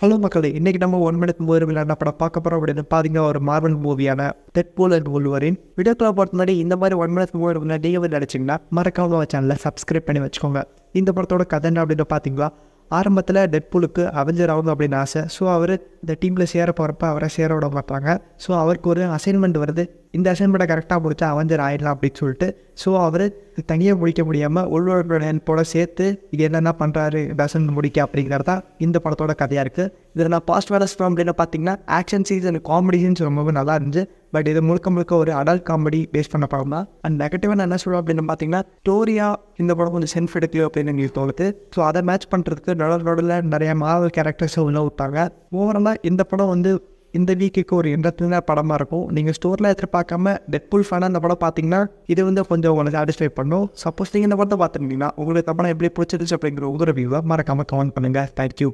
Hello மக்களே, இன்னைக்கு நம்ம 1 மினிட் மூவி விளையாட படம் பார்க்க போகிறோம். அப்படின்னு பார்த்தீங்கன்னா ஒரு மார்வல் மூவியான டெட்பூல் அண்ட் வொல்வரின் வீடியோக்குள்ள போகிறது முன்னாடி இந்த மாதிரி 1 மினிட் மூவி முன்னாடி நீங்கள் நினச்சிங்கன்னா மறக்காம சேனலை சப்ஸ்கிரைப் பண்ணி வச்சுக்கோங்க. இந்த படத்தோட கதை என்ன அப்படின்னு பார்த்தீங்களா, ஆரம்பத்தில் டெட்பூலுக்கு அவெஞ்சர் ஆகணும் அப்படின்னு ஆசை. ஸோ அவர் இந்த டீமில் சேர போகிறப்ப அவரை சேர விட மாட்டாங்க. ஸோ அவருக்கு ஒரு அசைன்மெண்ட் வருது. இந்த அசைன்மெண்ட்டை கரெக்டாக முடிச்சா அவெஞ்சர் ஆயிடலாம் அப்படின்னு சொல்லிட்டு ஸோ அவர் தனியாக முடிக்க முடியாமல் உள்வரோட ஹெல்ப்போட சேர்த்து இது என்னென்ன பண்ணுறாரு இந்த அசைன்மெண்ட் முடிக்க அப்படிங்கிறது தான் இந்த படத்தோட கதையாக இருக்குது. இதில் நான் பாஸ்ட் வேலஸ் ஃபிலிம் அப்படின்னு பார்த்தீங்கன்னா action scenes and comedy scenes ரொம்பவே நல்லா இருந்துச்சு. பட் இது முழுக்க ஒரு அடல்ட் காமெடி பேஸ் பண்ண படம் தான். அண்ட் நெகட்டிவாக நான் என்ன சொல்லுவேன் அப்படின்னு பார்த்தீங்கன்னா, ஸ்டோரியாக இந்த படம் கொஞ்சம் சென்ஸ் எடுக்கல அப்படின்னு எனக்கு தோணுது. ஸோ அதை மேட்ச் பண்ணுறதுக்கு நடுவில் நிறைய மாவல் கேரக்டர்ஸை உள்ள விட்டாங்க. ஓவராலாக இந்த படம் இந்த வீக்குக்கு ஒரு என்டர்டைனர் படமாக இருக்கும். நீங்கள் ஸ்டோரில் எதிர்பார்க்காம டெட்பூல் ஃபேனாக இந்த படம் பார்த்தீங்கன்னா இது கொஞ்சம் உங்களுக்கு சாட்டிஸ்ஃபை பண்ணும். சப்போஸ் நீங்கள் இந்த படத்தை பார்த்துருந்தீங்கன்னா உங்களுக்கு இந்த படம் எப்படி பிடிச்சிருச்சு அப்படிங்கிற உங்கள் ரிவ்யூவை மறக்காமல் கமெண்ட் பண்ணுங்கள். தேங்க்யூ.